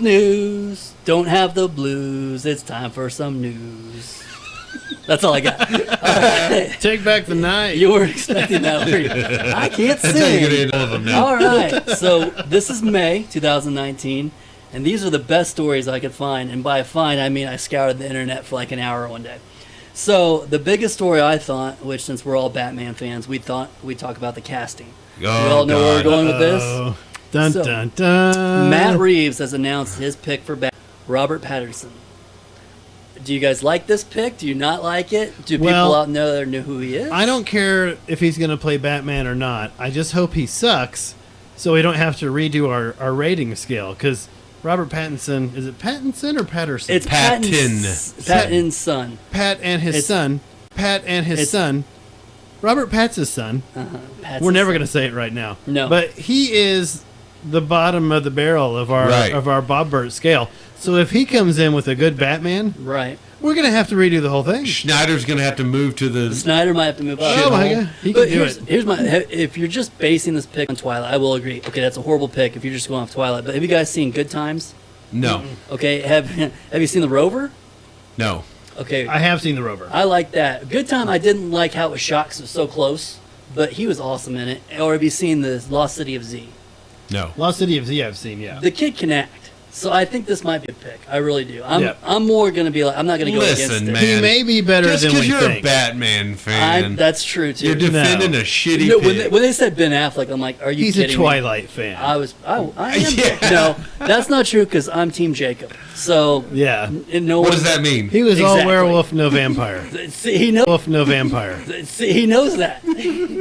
News. Don't have the blues. It's time for some news. That's all I got. All right. Take back the night. You were expecting that. Were you? I can't That's how you get sing. into all of them now. All right. So this is May 2019, and these are the best stories I could find. And by find, I mean I scoured the internet for like an hour one day. So the biggest story I thought, which since we're all Batman fans, we thought we'd talk about the casting. We all know where we're going with this. Oh, dun, So, dun, dun. Matt Reeves has announced his pick for Batman, Robert Pattinson. Do you guys like this pick? Do you not like it? Do people Well, out there know who he is? I don't care if he's going to play Batman or not. I just hope he sucks so we don't have to redo our rating scale. Because Robert Pattinson, is it Pattinson or Patterson? It's Patton. Patton's son. Pat and his It's- son. Pat and his it's- son. Robert Pat's his son. Patton's We're never son. going to say it right now. No. But he is the bottom of the barrel of our Right. of our Bob Burt scale. So if he comes in with a good Batman, Right. we're going to have to redo the whole thing. Schneider's going to have to move to the... Snyder might have to move up. Oh my God, he But can do it. here's my. If you're just basing this pick on Twilight, I will agree. Okay, that's a horrible pick if you're just going off Twilight. But have you guys seen Good Times? No. Okay, have you seen The Rover? No. Okay, I have seen The Rover. I like that. Good Time, I didn't like how it was shot 'cause it was so close, but he was awesome in it. Or have you seen The Lost City of Z? No. Lost City of Z I've seen, yeah. The kid can act. So I think this might be a pick. I really do. Yeah. I'm more going to be like, I'm not going to go against Listen, it. man. He may be better Just than because we you're think. a Batman fan, That's true, too. you're defending a shitty No, pick. when they said Ben Affleck, I'm like, are you He's kidding a me? Twilight fan. I am. Yeah. No, that's not true because I'm Team Jacob. So, yeah. no What one- does that mean? He was all Exactly. werewolf, no vampire. See, he knows. Wolf, no vampire. See, he knows that.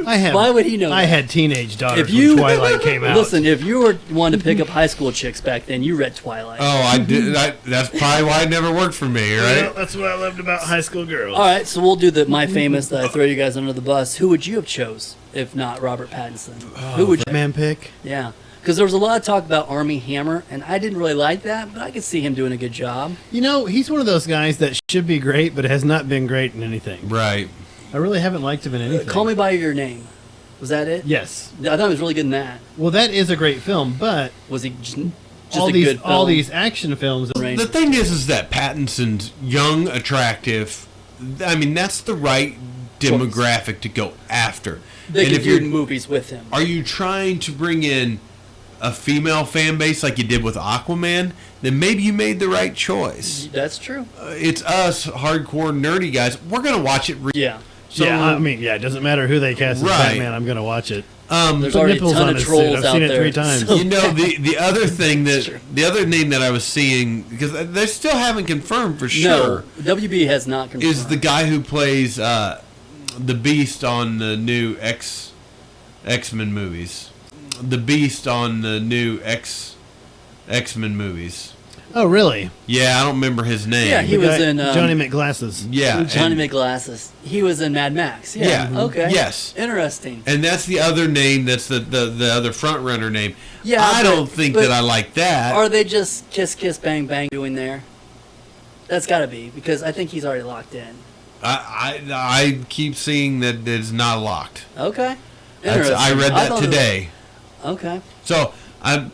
I have. Why would he know I that? had teenage daughters If you when Twilight came out. listen, if you were wanting to pick up high school chicks back then, you read Twilight. Oh, I did. That's probably why it never worked for me, Well, right? that's what I loved about high school girls. All right, so we'll do the my famous that I throw you guys under the bus. Who would you have chose if not Robert Pattinson? Who would you? Man pick. Yeah, because there was a lot of talk about Armie Hammer, and I didn't really like that, but I could see him doing a good job. You know, he's one of those guys that should be great, but has not been great in anything. Right. I really haven't liked him in anything. Call Me by Your Name. Was that it? Yes. I thought he was really good in that. Well, that is a great film, but Was he just all a these good film? all these action films. Right. The thing is that Pattinson's young, attractive. I mean, that's the right demographic to go after. They and could if do you're, movies with him. are you trying to bring in a female fan base like you did with Aquaman? Then maybe you made the right choice. That's true. It's us, hardcore nerdy guys. We're gonna watch it. Yeah. So, yeah, I mean, yeah, it doesn't matter who they cast as Right. Batman. I'm going to watch it. There's Put already a nipples ton on of his trolls suit. I've out seen it there. 3 times. So- you know the other thing True. the other name that I was seeing, because they still haven't confirmed for sure, No, WB has not confirmed. is the guy who plays the Beast on the new X-Men movies. The Beast on the new X-Men movies. Oh, really? Yeah, I don't remember his name. Yeah, he The was guy- in, Johnny McGlasses. Yeah, Johnny and, McGlasses. He was in Mad Max. Yeah. Yeah. Okay. Yes. Interesting. and that's the other name. That's the other front runner name. Yeah, I but- don't think but that I like that. Are they just kiss, kiss, bang, bang doing there? That's got to be because I think he's already locked in. I keep seeing that it's not locked. Okay. I read that thought it was- today. Okay. So I'm.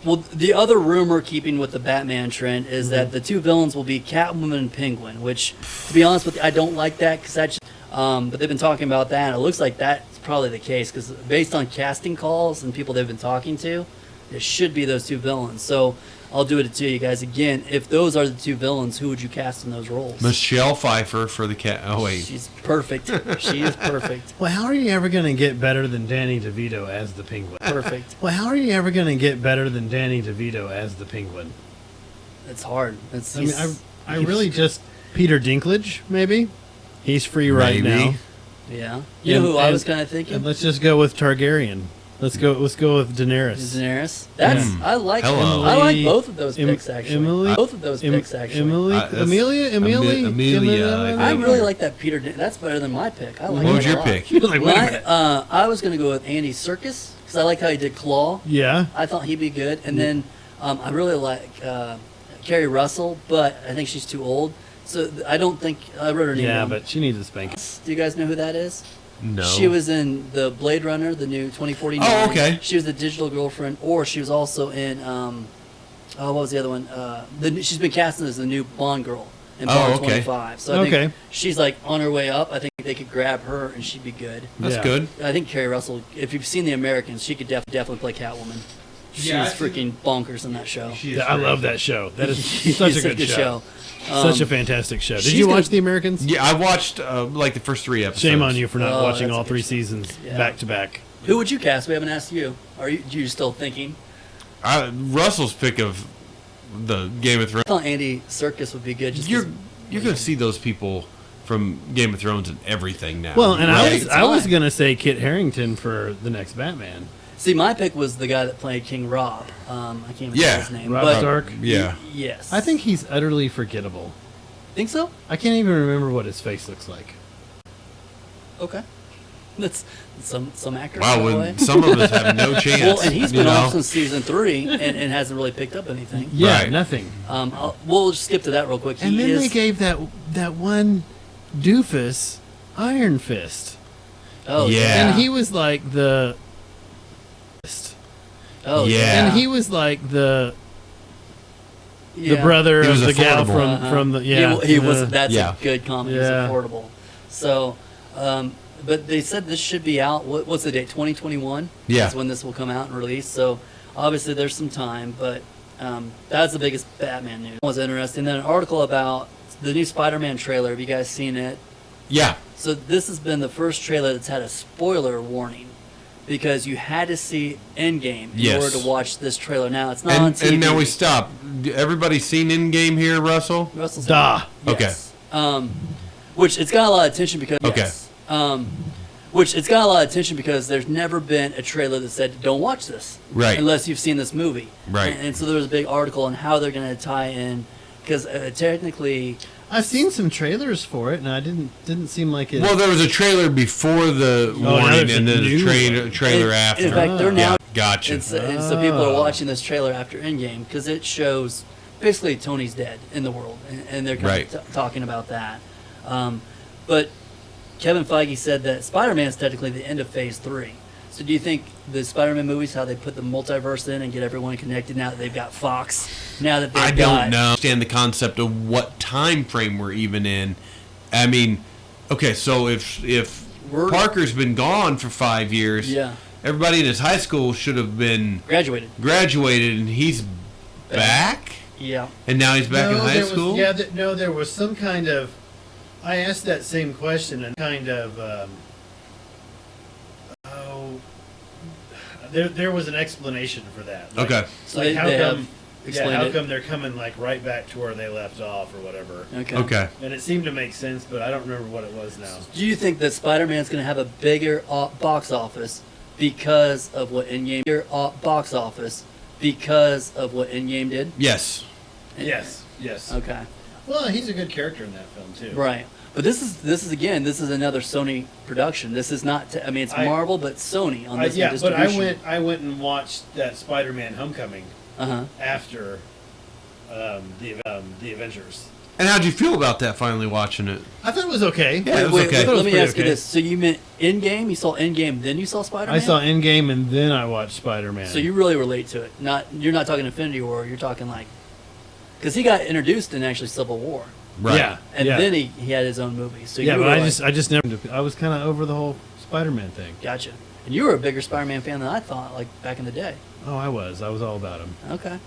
Well, the other rumor, keeping with the Batman trend, is that the two villains will be Catwoman and Penguin. Which, to be honest with you, I don't like that because that's. But they've been talking about that, and it looks like that's probably the case because based on casting calls and people they've been talking to, it should be those two villains. So I'll do it to you guys again. If those are the two villains, who would you cast in those roles? Michelle Pfeiffer for the cat. Oh wait, She's perfect. She is perfect. Well, how are you ever going to get better than Danny DeVito as the Penguin? Perfect. Well, how are you ever going to get better than Danny DeVito as the Penguin? It's hard. It's, I mean, I really just Peter Dinklage, maybe. He's free right Maybe. now. yeah. You know who I was kind of thinking? And let's just go with Targaryen. Let's go with Daenerys. Daenerys. That's Yeah. I like. Hello. I like Emily- both of those picks actually. Emily- Both of those picks actually. That's Amelia, Amelia, I I think. really like that Peter. That's better than my pick. I like. What was it a your lot. pick? Like, wait a My, minute. I was gonna go with Andy Serkis because I like how he did Claw. Yeah. I thought he'd be good, and then I really like Carrie Russell, but I think she's too old. So I don't think I wrote her name. Yeah, down. but she needs a spanking. Do you guys know who that is? No. She was in the Blade Runner, the new 2049. Oh, okay. She was the digital girlfriend, or she was also in what was the other one? She's been casted as the new Bond girl in Oh, Bond okay. 25. So I Okay. think she's like on her way up. I think they could grab her and she'd be good. That's Yeah. good. I think Kerry Russell, if you've seen The Americans, she could definitely play Catwoman. She's Yeah, I've seen- freaking bonkers in that show. Yeah, I love that show. That is such a good show. Such a fantastic show. Did she's you gonna- watch The Americans? Yeah, I watched like the first 3 episodes. Shame on you for not Oh, watching that's a all good 3 show. seasons Yeah. back to back. Who would you cast? We haven't asked you. Are you still thinking? Russell's pick of the Game of Thrones. I thought Andy Serkis would be good. Just You're 'cause- you're gonna see those people from Game of Thrones and everything now. Well, and right? I was Fine. gonna say Kit Harington for the next Batman. See, my pick was the guy that played King Rob. I can't remember Yeah. his name. Rob but Stark. Yeah. Yes. I think he's utterly forgettable. Think so? I can't even remember what his face looks like. Okay. That's some actors. Wow, that way. when some of us have no chance. Well, and he's you been know? off since season 3 and hasn't really picked up anything. Yeah, Right. nothing. We'll just skip to that real quick. And He then is, they gave that one doofus Iron Fist, oh Yeah. and he was like the. Oh Yeah. And he was like the yeah. brother He of was the gal affordable. from the yeah. He was. That's Yeah. a good comment. Yeah. He's affordable. So, but they said this should be out. What's the date? 2021. Yeah. That's when this will come out and release. So obviously there's some time, but that's the biggest Batman news. It was interesting. Then an article about the new Spider-Man trailer. Have you guys seen it? Yeah. So this has been the first trailer that's had a spoiler warning, because you had to see Endgame in Yes. order to watch this trailer. Now it's not on And, TV. and now we stop. Everybody seen Endgame here, Russell? Russell's Duh. Yes. Which it's got a lot of attention because. Okay. Yes. Which it's got a lot of attention because there's never been a trailer that said don't watch this, Right. unless you've seen this movie, Right. And so there was a big article on how they're going to tie in, because technically. I've seen some trailers for it, and I didn't seem like it. Well, there was a trailer before the now warning there's and a then a new trailer in after. fact, they're now. Yeah, gotcha. And so people are watching this trailer after Endgame because it shows basically Tony's dead in the world, and they're kind Right. of talking about that. But Kevin Feige said that Spider-Man is technically the end of Phase 3. So do you think the Spider-Man movies, how they put the multiverse in and get everyone connected now that they've got Fox, now that they've I got... don't know. Understand the concept of what time frame we're even in. I mean, okay, so if We're- Parker's been gone for 5 years, Yeah, everybody in his high school should have been graduated. graduated, and he's back, Yeah. and now he's back in high school. no, there was some kind of. I asked that same question and kind of. There was an explanation for that. Like, Okay. So like they, how they come? have Yeah, explained how it. come they're coming like right back to where they left off or whatever? Okay. Okay. And it seemed to make sense, but I don't remember what it was now. Do you think that Spider-Man's going to have a bigger box office because of what Endgame box office because of what Endgame did? Yes. Yes. Okay. Well, he's a good character in that film too. Right. But this is another Sony production. This is not. I mean, it's Marvel, but Sony on this Yeah, but distribution. I went and watched that Spider-Man: Homecoming Uh-huh. after the Avengers. And how'd you feel about that? Finally watching it. I thought it was okay. Yeah, it was Wait, okay. I thought it was let me pretty ask you okay. this. So you meant Endgame? You saw Endgame, then you saw Spider-Man? I saw Endgame and then I watched Spider-Man. So you really relate to it. You're not talking Infinity War. You're talking like, because he got introduced in actually Civil War, Right. Yeah. and then he had his own movie. So yeah, you but were I like, just never. I was kind of over the whole Spider-Man thing. Gotcha. And you were a bigger Spider-Man fan than I thought, like back in the day. Oh, I was all about him. Okay.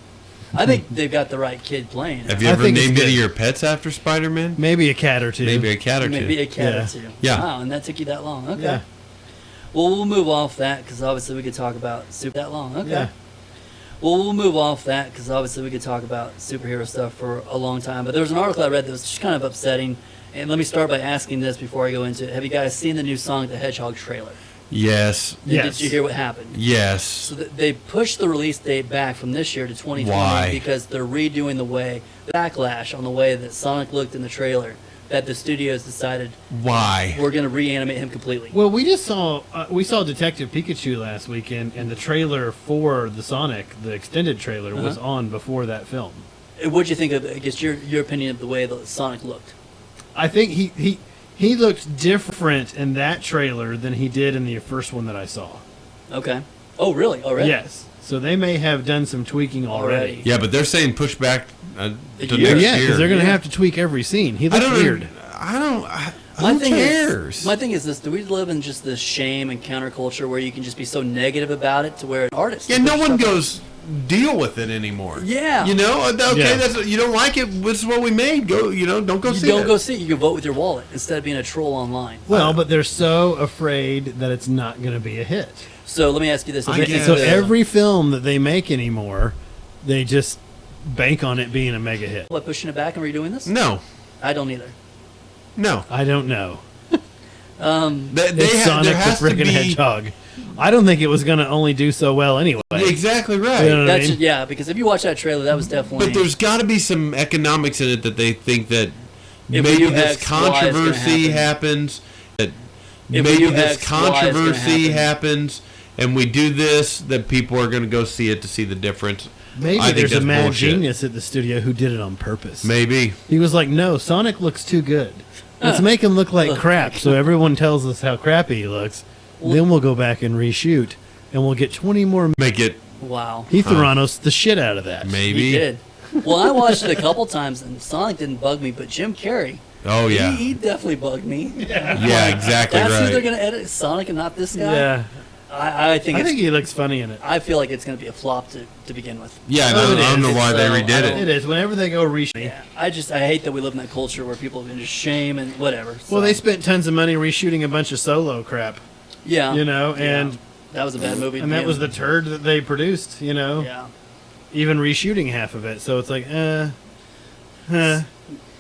I think they've got the right kid playing. Have you I ever think it's named any good. of your pets after Spider-Man? Maybe a cat or two. Maybe a cat or two. Maybe a cat Yeah. or two. Yeah. Wow, and that took you that long. Okay. Yeah. Well, we'll move off that because obviously we could talk about that long. Okay. Yeah. Well, we'll move off that because obviously we could talk about superhero stuff for a long time. But there was an article I read that was just kind of upsetting. And let me start by asking this before I go into it. Have you guys seen the new Sonic the Hedgehog trailer? Yes. Yes. Did you hear what happened? Yes. So they pushed the release date back from this year to 2020 Why? because they're redoing the backlash on the way that Sonic looked in the trailer. That the studios decided Why? we're going to reanimate him completely. Well, we saw Detective Pikachu last weekend, and the trailer for the Sonic, the extended trailer, was on before that film. What'd you think of, I guess, your opinion of the way that Sonic looked? I think he looked different in that trailer than he did in the first one that I saw. Okay. Oh, really? Already? Yes. So they may have done some tweaking already. Yeah, but they're saying push back to year. next Yeah, year. because they're going to have to tweak every scene. He I looks don't weird. Who cares? My thing is this: do we live in just this shame and counterculture where you can just be so negative about it to where an artist? Yeah, no one goes deal with it anymore. Yeah. You know, okay, Yeah. that's you don't like it. This is what we made. Go, don't go You see don't it. go see it. You can vote with your wallet instead of being a troll online. Well, but they're so afraid that it's not going to be a hit. So let me ask you this: I guess. So every film that they make anymore, they just bank on it being a mega hit. what, pushing it back and redoing this? No, I don't either. no. I don't know. They It's there Sonic the has to freaking be Hedgehog. I don't think it was going to only do so well anyway. exactly right. You know what I That's mean? yeah, because if you watch that trailer, that was definitely. But there's got to be some economics in it that they think that If we maybe do this X, Y is gonna controversy happen. happens. That If we maybe do this X, Y is gonna controversy happen. happens, and we do this, that people are going to go see it to see the difference. Maybe I think there's a that's mad bullshit. genius at the studio who did it on purpose. Maybe. He was like, no, Sonic looks too good. Let's make him look like crap so everyone tells us how crappy he looks. Then we'll go back and reshoot, and we'll get 20 more. Make it wow. He Theranos the shit out of that. maybe. He did. Well, I watched it a couple times, and Sonic didn't bug me, but Jim Carrey, Oh yeah. he definitely bugged me. Yeah, exactly That's who they're right. going to edit, Sonic and not this guy? Yeah. I think I it's, think he looks funny in it. I feel like it's going to be a flop to begin with. Yeah, Oh, it I don't is. know why they So, I redid don't- It it. is. Whenever they go reshoot. Yeah, I hate that we live in that culture where people have been just shame and whatever. So, Well, they spent tons of money reshooting a bunch of Solo crap, yeah, you know, and that was a bad movie. and that was the turd that they produced, you know, yeah. even reshooting half of it. So it's like,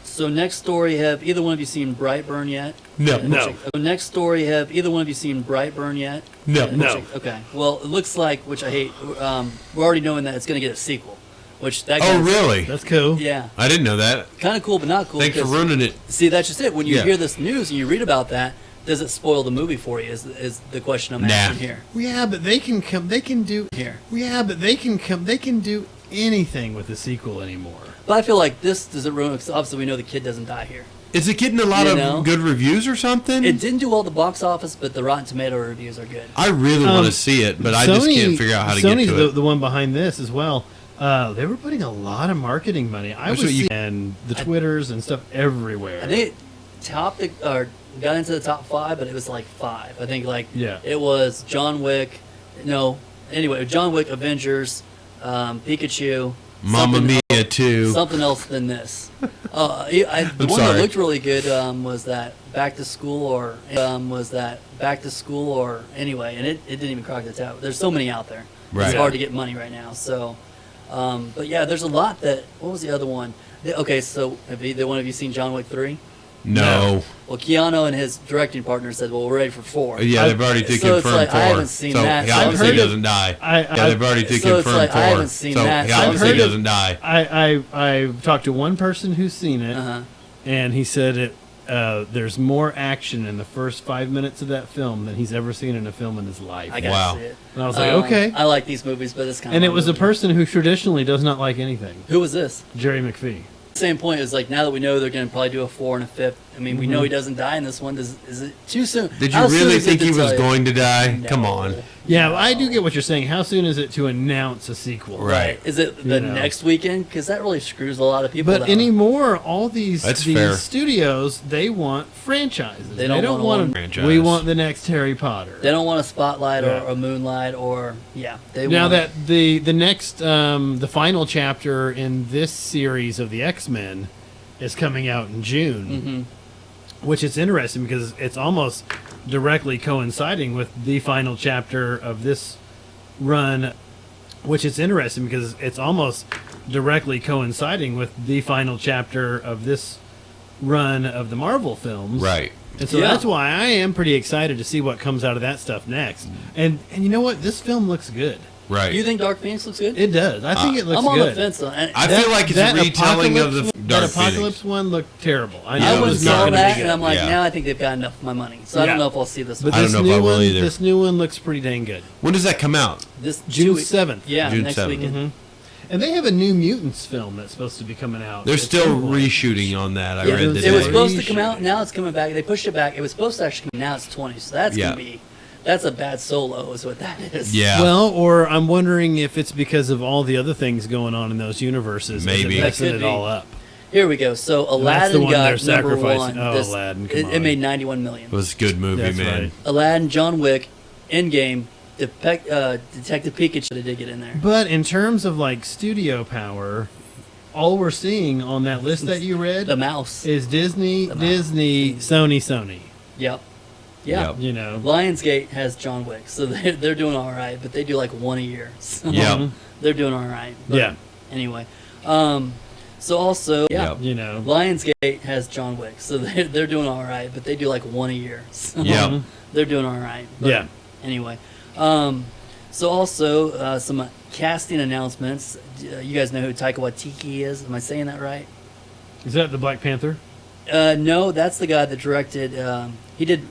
So next story, have either one of you seen Brightburn yet? No. No. So next story, have either one of you seen Brightburn yet? No. No. Okay. Well, it looks like, which I hate. We're already knowing that it's going to get a sequel, which that. Oh kinda- really? that's cool. Yeah. I didn't know that. Kind of cool, but not cool. Thanks for because- ruining it. See, that's just it. When you Yeah. hear this news and you read about that, does it spoil the movie for you? Is the question I'm Nah. asking here? Yeah, but they can come. They can do. Here. Yeah, but they can come. They can do anything with the sequel anymore. But I feel like this does it ruin. Because obviously, we know the kid doesn't die here. Is it getting a lot You of know? good reviews or something? It didn't do well at the box office, but the Rotten Tomato reviews are good. I really want to see it, but I just can't figure out how to Sony's get to it. the one behind this as well. They were putting a lot of marketing money. I That's was what you- seeing and the Twitters and stuff everywhere. I think it topped the, or got into the top 5, but it was like 5. I think like Yeah. it was John Wick. No, anyway, John Wick, Avengers, Pikachu, Mamma something Mia too. something else than this. The I'm one that sorry. looked really good was that Back to School or anyway, and it didn't even crack the top. There's so many out there. Right. It's hard to get money right now. So, but yeah, there's a lot that. What was the other one? Okay, so have either one of you seen John Wick 3? No. Well, Keanu and his directing partner said, "Well, we're ready for 4." Yeah, they've already So it's confirmed like, 4. I haven't seen so that, he so I'm obviously heard of- doesn't die. I- Yeah, they've already so it's confirmed like, 4. I haven't seen so that, he so I'm obviously heard of- doesn't die. I've talked to one person who's seen it, Uh-huh. and he said it. There's more action in the first 5 minutes of that film than he's ever seen in a film in his life. I gotta Wow. see it. And I was like, okay. I like these movies, but it's kind of. And it was a person who traditionally does not like anything. Who was this? Jerry McPhee. Same point. Is like now that we know they're going to probably do a 4 and a 5th. I mean, we know he doesn't die in this one. Is it too soon? Did How you soon really is it think to he was tell you? going to die? No. Come on. Yeah, I do get what you're saying. How soon is it to announce a sequel? Right. Is it the You know. next weekend? Because that really screws a lot of people. But down. anymore, all these That's fair. studios, they want franchises. They don't want want one them. franchise. We want the next Harry Potter. They don't want a spotlight Yeah. or a moonlight or They Now want, that the next the final chapter in this series of the X-Men is coming out in June, which is interesting because it's almost directly coinciding with the final chapter of this run, which is interesting because it's almost directly coinciding with the final chapter of this run of the Marvel films. Right. And so Yeah. that's why I am pretty excited to see what comes out of that stuff next. And you know what? This film looks good. Right. you think Dark Phoenix looks good? It does. I think it looks I'm on good. the fence on it. I feel like it's a retelling of the Apocalypse- Dark that Apocalypse Phoenix. one looked terrible. I Yeah, know I it it went was was saw not going to that, be and good. I'm like, Yeah. now I think they've got enough of my money. So I Yeah. don't know if I'll see this But one. I this don't know if new I will one, either. this new one looks pretty dang good. When does that come out? This June 2 7th. Yeah, June next 7th. weekend. And they have a new Mutants film that's supposed to be coming out. They're at still some point. reshooting on that. I Yeah, read it today. it was supposed to come Reshooting. out. Now it's coming back. They pushed it back. It was supposed to actually come. Now it's 20. So that's Yeah. gonna be That's a bad Solo, is what that is. Yeah. Well, or I'm wondering if it's because of all the other things going on in those universes. Maybe. Is it mixing That could it all be. up. Here we go. So That's the Aladdin one they're got number sacrificing. one. Oh, Aladdin, come it on. made 91 million. it was a good movie, That's man. right. Aladdin, John Wick, Endgame, Detective Pikachu. They did get in there. But in terms of like studio power, all we're seeing on that list that you read The Mouse. is Disney, The Mouse. Disney, Sony. Yep. Yeah. Yep. You know. Lionsgate has John Wick, so they're doing all right, but they do like one a year. So Yep. they're doing all right. But Yeah. Anyway, so also, yeah, Yep. You know. Lionsgate has John Wick, so they're doing all right, but they do like one a year. So Yep. they're doing all right. But Yeah. Anyway, so also some casting announcements. You guys know who Taika Waititi is? Am I saying that right? Is that the Black Panther? No, that's the guy that directed. He did.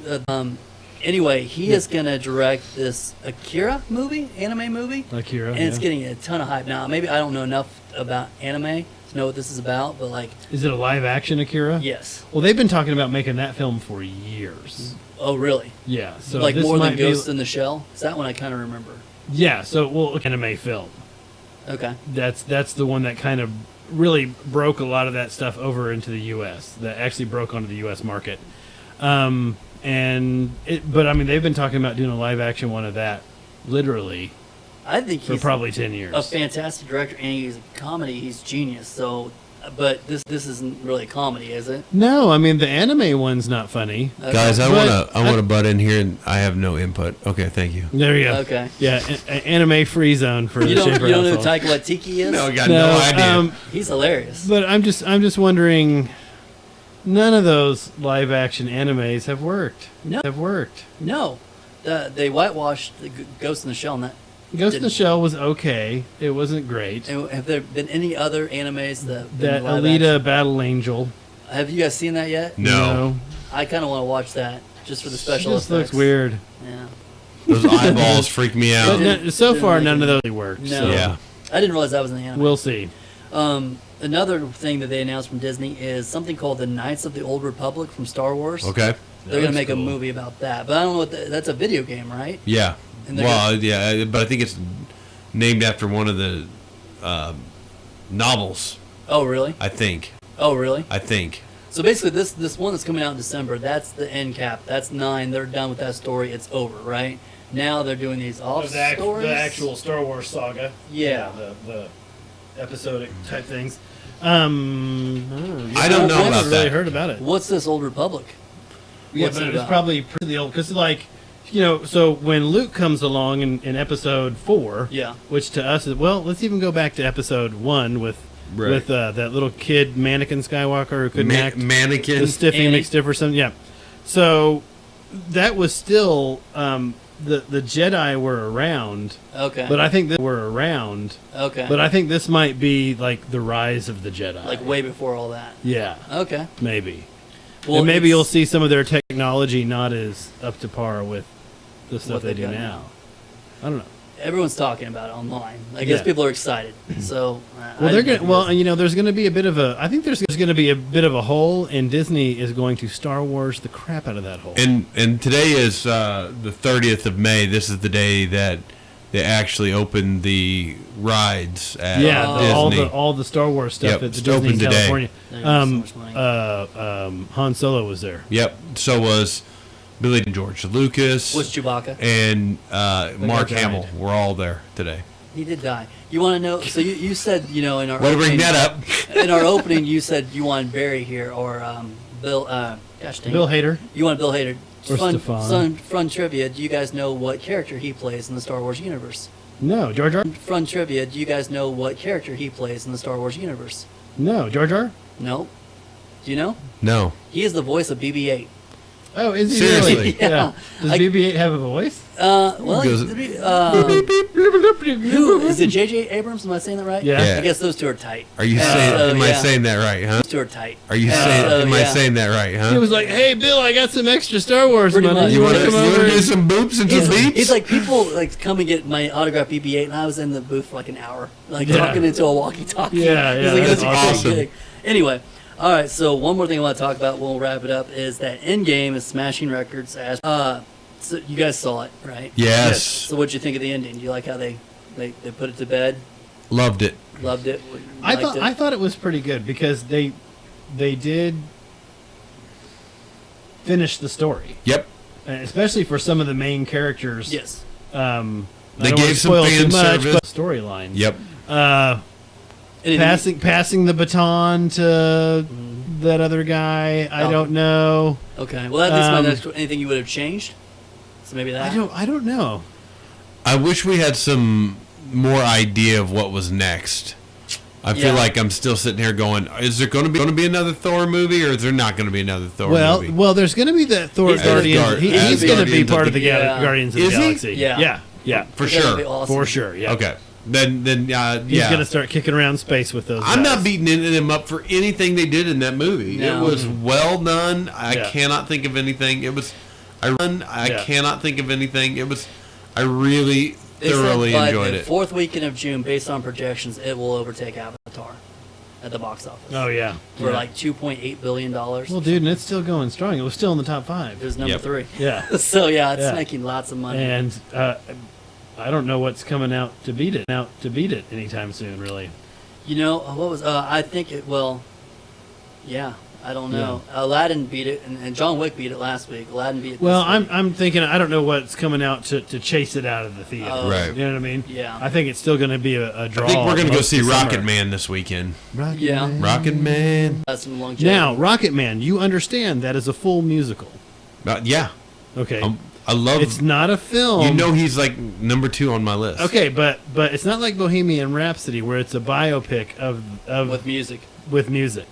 Anyway, he is gonna direct this Akira movie, anime movie, Akira. and it's yeah. getting a ton of hype now. Maybe I don't know enough about anime to know what this is about, but like, Is it a live action Akira? yes. Well, they've been talking about making that film for years. Oh, really? Yeah. So Like this more than might be- Ghost in the Shell? Is that one I kind of remember? Yeah. So well, anime film. Okay. That's the one that kind of really broke a lot of that stuff over into the U.S. That actually broke onto the U.S. market. But I mean, they've been talking about doing a live action one of that, literally, I think for he's probably 10 years. a fantastic director, and he's a comedy. He's genius. So, but this isn't really a comedy, is it? No, I mean the anime one's not funny. Okay. Guys, I But want to butt in here, and I have no input. Okay, thank you. There you go. Okay. Yeah, anime free zone for You the don't Schaefer know who household. Taika Waititi is? No, I got no idea. He's hilarious. But I'm just wondering. None of those live action animes have worked. No. Have worked. No, they whitewashed the Ghost in the Shell. Ghost in the Didn't- Shell was okay. It wasn't great. And have there been any other animes that have been That live Alita action? Battle Angel. Have you guys seen that yet? No. I kind of want to watch that just for the She special just effects. looks weird. Yeah. Those eyeballs freak me But out. so didn't far, like none it. of those really worked. No. So Yeah. I didn't realize that was in the anime. we'll see. Another thing that they announced from Disney is something called the Knights of the Old Republic from Star Wars. Okay. They're gonna make cool. a movie about that, but I don't know what that's a video game, right? Yeah. And they're Well, yeah, but I think it's named after one of the novels. Oh, really? I think. Oh, really? So basically, this one that's coming out in December, that's the end cap. That's 9. They're done with that story. It's over, right? Now they're doing these off stories. Star Wars saga. Yeah. The episodic type things. I don't know I about haven't really that. heard about it. What's this Old Republic? Yeah, What's but it it's about? probably pretty old because, like, so when Luke comes along in episode 4, Yeah. which to us is let's even go back to episode 1 with Right. that little kid mannequin Skywalker who couldn't act. Mannequin. The Stiffy Annie. McStiff or something. Yeah. So that was still the Jedi were around, Okay. but I think Okay. But I think this might be like the rise of the Jedi. like way before all that. yeah, Okay. maybe. Well, And maybe it's- you'll see some of their technology not as up to par with the stuff What they they've do got now. now. I don't know. Everyone's talking about it online. I guess Yeah. people are excited. So. Well, they're gonna. Well, there's going to be a bit of a. I think there's going to be a bit of a hole, and Disney is going to Star Wars the crap out of that hole. And today is the 30th of May. This is the day that they actually opened the rides at yeah, Disney. all the Star Wars stuff Yep, at the it's open Disney in today. California. They're gonna get so much Han Solo was there. Yep. So was Billy and George Lucas Was Chewbacca? and Mark died. Hamill. Were all there today. He did die. You want to know? So you said in our Want to bring opening, that up? in our opening you said you wanted Barry here or Bill. Gosh dang. Bill Hader. You want Bill Hader? Or Stefan. Fun trivia. Do you guys know what character he plays in the Star Wars universe? No, Jar Jar. Fun trivia. Do you guys know what character he plays in the Star Wars universe? No, Jar Jar. No. Do you know? No. He is the voice of BB-8. Oh, is he Seriously? really? Yeah. Does I- BB-8 have a voice? Well, Goes- who is it? J.J. Abrams? Am I saying that right? Yeah. Yeah. I guess those two are tight. Are you And saying? so, Am I yeah, saying that right? Huh? Those two are tight. Are you And saying? so, Am I yeah. saying that right? Huh? He was like, "Hey, Bill, I got some extra Star Wars Pretty money. much. You you want want to to come over?" do and-" some boops and some beeps? He's like, people like come and get my autograph BB-8, and I was in the booth for like an hour, like Yeah. talking into a walkie-talkie. Yeah, yeah, He's like, that's "That's awesome. awesome." Anyway, all right. So one more thing I want to talk about. We'll wrap it up. Is that Endgame is smashing records as So you guys saw it, right? Yes. So what'd you think of the ending? Do you like how they put it to bed? Loved it. Loved it? I thought it was pretty good because they did finish the story, Yep. especially for some of the main characters. Yes. They I don't gave wanna some spoil too fan much, service. but storylines. Yep. Passing the baton to that other guy. I Oh. don't know. Okay. Well, that leads to my Um, next. Anything you would have changed? So maybe that. I don't know. I wish we had some more idea of what was next. I feel Yeah. like I'm still sitting here going, is there going to be another Thor movie, or is there not going to be another Thor movie? Well, there's going to be that Thor He's gonna- Guardians. He's Asgard- going to be Guardians part of of the the- Yeah. Guardians of Is the he? Galaxy. Yeah. Yeah. For That'd sure. be awesome. For sure. Yeah. Okay. Then yeah. He's going to start kicking around space with those. I'm guys. not beating them up for anything they did in that movie. No. It was well done. I Yeah. cannot think of anything. I Yeah. cannot think of anything. I really They said thoroughly by enjoyed the it. fourth weekend of June, based on projections, it will overtake Avatar at the box office Oh yeah. for Yeah. like $2.8 billion. Well, dude, and it's still going strong. It was still in the top 5. It was number Yep. 3. Yeah. So yeah, it's Yeah. making lots of money. And I don't know what's coming out to beat it. Anytime soon, really. You know what was? I think it. Well, yeah. I don't know. Aladdin beat it, and John Wick beat it last week. Aladdin beat it. Well, this week. I'm thinking I don't know what's coming out to chase it out of the theater. Oh. Right. You know what I mean? Yeah. I think it's still going to be a draw. I think we're going to go most see of the Rocket summer. Man this weekend. Rocket Yeah. Man. Rocket Man. That's some longevity. Now, Rocket Man, you understand that is a full musical. Yeah. Okay. I love. It's not a film. You know he's like number 2 on my list. Okay, but it's not like Bohemian Rhapsody where it's a biopic of with music. with music.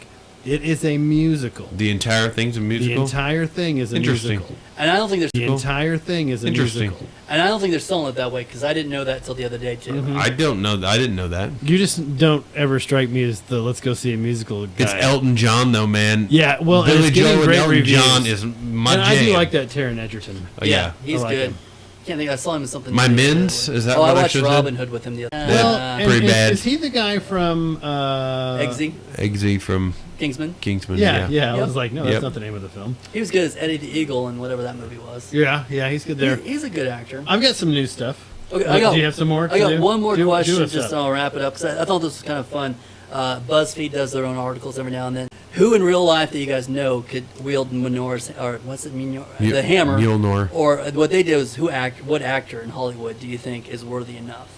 It is a musical. The entire thing's a The musical. entire thing is a Interesting. musical. And I don't think The there's. entire thing is a Interesting. musical. And I don't think they're selling it that way because I didn't know that till the other day too. Mm-hmm. I don't know. I didn't know that. You just don't ever strike me as the let's go see a musical guy. It's Elton John though, man. Yeah, well, and Billy it's getting Joel and great Elton reviews. John is my and jam. I do like that Taron Egerton. Oh, yeah. He's I like good. him. Can't think I saw him in something. My new Men's? lately. Is that Oh, what I I watched should've Robin said? Hood with him the other. Well, Uh, and pretty bad. Is he the guy from Eggsy, Eggsy from Kingsman. Kingsman. Yeah. Yeah. I Yep. was like, no, that's Yep. not the name of the film. He was good as Eddie the Eagle in whatever that movie was. Yeah, he's good there. He's a good actor. I've got some new stuff. Okay, I got, do you have some more? I got to do? one more Do question, us just up. I'll wrap it up because I thought this was kind of fun. BuzzFeed does their own articles every now and then. Who in real life that you guys know could wield Mjolnir's or what's it Mjolnir? The hammer? Mjolnir. Or what they do is what actor in Hollywood do you think is worthy enough?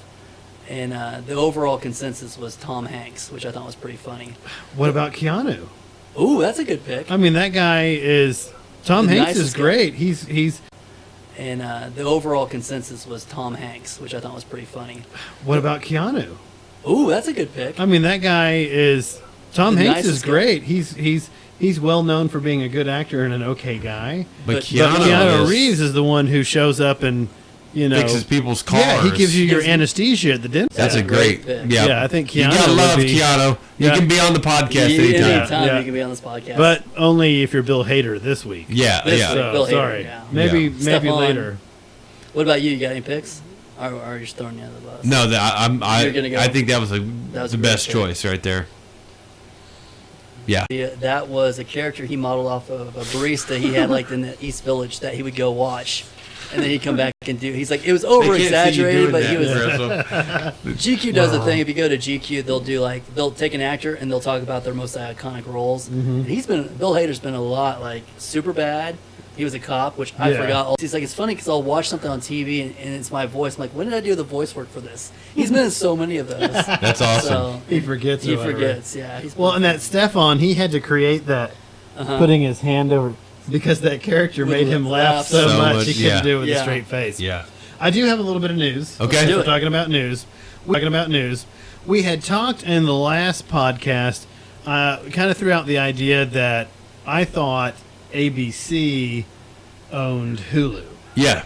And the overall consensus was Tom Hanks, which I thought was pretty funny. What about Keanu? Ooh, that's a good pick. I mean, that guy is. Tom The Hanks is nicest guy. great. He's. And the overall consensus was Tom Hanks, which I thought was pretty funny. What about Keanu? Ooh, that's a good pick. I mean, that guy is. Tom The Hanks is nicest guy. great. He's well known for being a good actor and an okay guy. But But Keanu is- Reeves is the one who shows up and fixes people's cars. Yeah, he gives you your Gives- anesthesia at the dentist. That's a great. pick. Yeah. Yeah, I think you Keanu gotta would love be- Keanu. You Yeah. can be on the podcast Yeah, anytime. anytime Yeah. you can be on this podcast. But only if you're Bill Hader this week. Yeah, This yeah. week. So, Bill Hader, sorry. yeah. Maybe Yeah. maybe Stephon. later. What about you? You got any picks? Or are you just throwing you under the bus? No, You're gonna go- I think that was was the a great best pick. choice right there. Yeah. That was a character he modeled off of a barista he had like in the East Village that he would go watch. And then he'd come back and do. He's like, it was over exaggerated, but he was. GQ does a thing. If you go to GQ, they'll take an actor and they'll talk about their most iconic roles. And Bill Hader's been a lot like Superbad. He was a cop, which I Yeah. forgot. He's like, it's funny because I'll watch something on TV and it's my voice. I'm like, when did I do the voice work for this? He's been in so many of those. That's awesome. So He forgets. he or whatever. forgets. Yeah. He's Well, and that Stefan, he had to create that, Uh-huh. putting his hand over because that character Would made him laugh laugh so, so much much, he couldn't yeah. do it with a Yeah. straight face. Yeah. I do have a little bit of news. Okay. do We're it. talking about news. We had talked in the last podcast, kind of threw out the idea that I thought ABC owned Hulu. Yeah.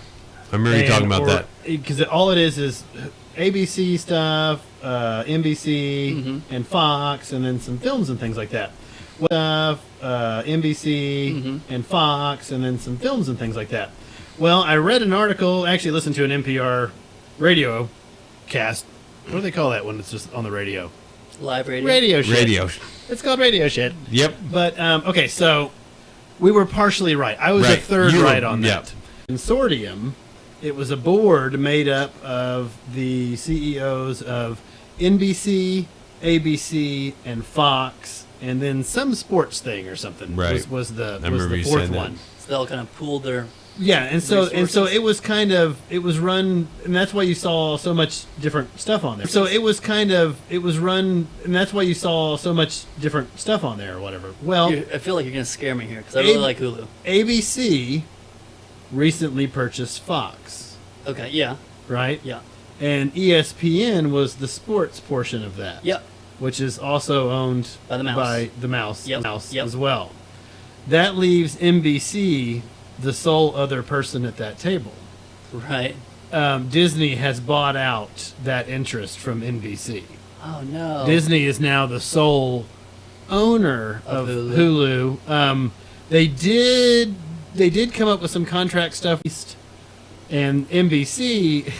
I remember you talking about that. Because all it is ABC stuff, NBC, Mm-hmm. and Fox, and then some films and things like that. Stuff, NBC, Mm-hmm. and Fox, and then some films and things like that. Well, I read an article, actually listened to an NPR radio cast. What do they call that when it's just on the radio? live radio. Radio shit. Radio. It's called radio shit. Yep. But, okay, so we were partially right. I was a Right. third You were- right on yeah. that. consortium. It was a board made up of the CEOs of NBC, ABC, and Fox, and then some sports thing or something. Right. Was the remember you fourth saying that. one. So they all kind of pooled their. Yeah, and so resources. it was run, and that's why you saw so much different stuff on there. So it was run, and that's why you saw so much different stuff on there or whatever. Well, I feel like you're going to scare me here because I really like Hulu. ABC recently purchased Fox, Okay, yeah, right? yeah, And ESPN was the sports portion of that. yep. Which is also owned By the Mouse. Yep, Mouse yep. as well. That leaves NBC the sole other person at that table. Right. Disney has bought out that interest from NBC. Oh no. Disney is now the sole owner of Of Hulu. They did come up with some contract stuff, and NBC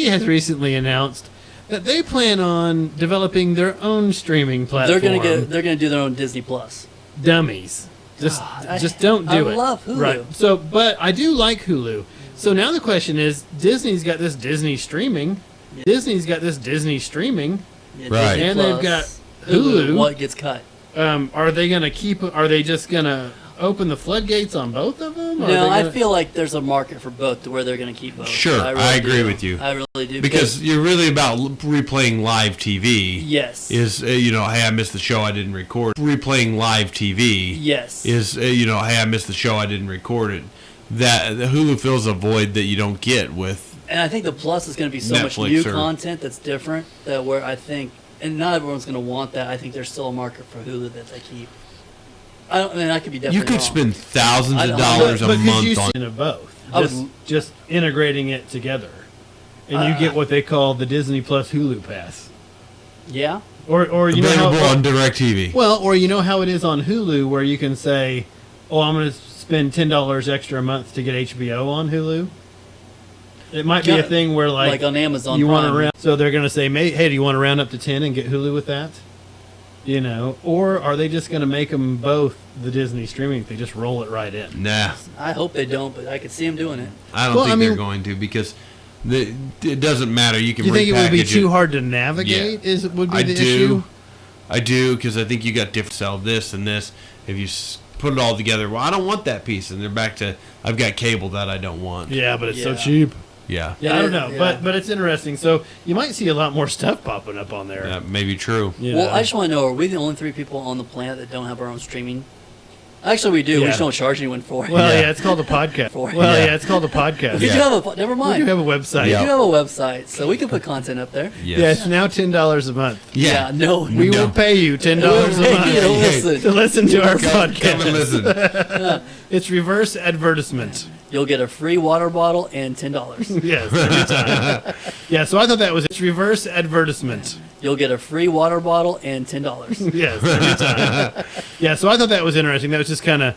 has recently announced that they plan on developing their own streaming platform. They're gonna do their own Disney Plus. Dummies. Just God, don't do I it. love Hulu. Right. So, but I do like Hulu. So now the question is, Disney's got this Disney streaming. Yeah. Disney's got this Disney streaming. Yeah, Right. Disney And they've Plus, got Hulu. What gets cut? Are they going to keep? Are they just going to open the floodgates on both of them? Or are No, they I gonna- feel like there's a market for both to where they're going to keep both. Sure, really I agree do. with you. I really do. Because you're really about replaying live TV. yes, Is hey, I missed the show, I didn't record. Replaying live TV. yes, Is hey, I missed the show, I didn't record it. That the Hulu fills a void that you don't get with. and I think the Plus is going to be so much Netflix new or- content that's different. That where I think, and not everyone's going to want that. I think there's still a market for Hulu that they keep. I could be definitely You could wrong. spend thousands I of don't- dollars a But could month you on. see of both? I would- Just integrating it together, and you get what they call the Disney Plus Hulu Pass, Yeah, or you know Available how on DirecTV. well, or you know how it is on Hulu, where you can say, "Oh, I'm going to spend $10 extra a month to get HBO on Hulu." It might be a Yeah, thing where like on Amazon. you want to Prime. round, so they're going to say, "Hey, do you want to round up to 10 and get Hulu with that?" Or are they just going to make them both the Disney streaming thing? Just roll it right in. Nah, I hope they don't, but I could see them doing it. I don't Well, think I mean- they're going to because it doesn't matter. You can Do you think it would be repackage too hard to navigate? Yeah. Would be I the do. issue? I do because I think you got different sell this and this. If you put it all together, well, I don't want that piece, and they're back to I've got cable that I don't want. Yeah, but it's so Yeah. cheap. Yeah, Yeah, I don't know, Yeah. but it's interesting. So you might see a lot more stuff popping up on there. that may be true. you Well, know? I just want to know: are we the only 3 people on the planet that don't have our own streaming? Actually, we do. We Yeah. just don't charge anyone for it. Well, Yeah. yeah, it's called a podcast. For- Well, Yeah. yeah, it's called a podcast. We Yeah. do have a. Never We mind. do have a website. We Yeah. do have a website, so we can put content up there. Yes. Yeah, it's now $10 a month. Yeah. no, We No. will pay you $10 a We'll pay month you to Hey, listen. to listen to our Come podcast. and listen. It's reverse advertisement. You'll get a free water bottle and $10. Yes, every time. Yeah, so I thought that was it's reverse advertisement. You'll get a free water bottle and $10. Yes, every time. Yeah, so I thought that was interesting. That was just kind of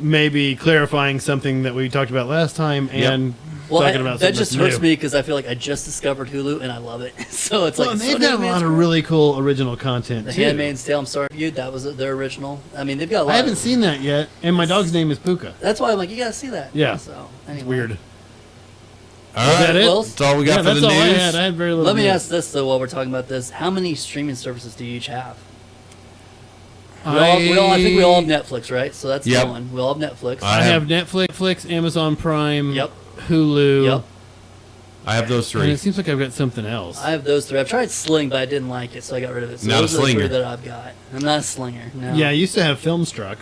maybe clarifying something that we talked about last time and Well, talking about that something just that's hurts new. me because I feel like I just discovered Hulu and I love it. So it's Well, like and it's they've so got a new, lot man. of really cool original content The too. Handmaid's Tale. I'm sorry, you. That was their original. I mean, they've got a lot. I haven't of, seen that yet, and my dog's name is Puka. That's why I'm like, you gotta see that. Yeah. So anyway. It's weird. All right, that it? Well, that's all we Yeah, got for that's the all I news. had. I had very little. let me news. ask this though, while we're talking about this: how many streaming services do you each have? I think we all have Netflix, right? So that's Yep. one. We all have Netflix. I have Netflix, Amazon Prime, Yep. Hulu. Yep. I have those And three. it seems like I've got something else. I have those 3. I've tried Sling, but I didn't like it, so I got rid of it. So Not a those are the 3 slinger. that I've got. I'm not a slinger. No. Yeah, I used to have Filmstruck.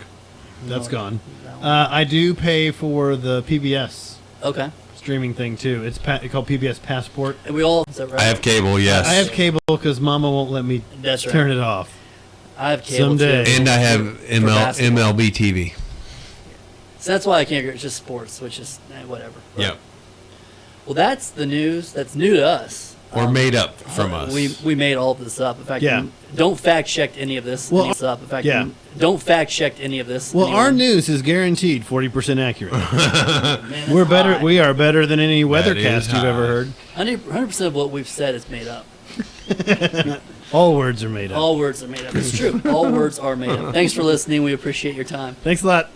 That's No, gone. that one. I do pay for the PBS Okay. streaming thing too. It's called PBS Passport. And we all. Is that right? I have cable, yes. I have cable because Mama won't let me That's right. turn it off. I have cable Someday. too. and I have basketball. MLB TV. So that's why I can't agree. It's just sports, which is whatever. But- Yep. Well, that's the news. That's new to us. Or made up from us. We made all of this up. In fact, Yeah. don't fact check any of this. Well, Up. In fact, yeah. don't fact check any of this. Well, our anyone. news is guaranteed 40% accurate. Man, that's We're better. high. We are better than any That weathercast is you've high. ever heard. 100% of what we've said is made up. All words are made up. All words are made up. It's true. All words are made up. Thanks for listening. We appreciate your time. Thanks a lot.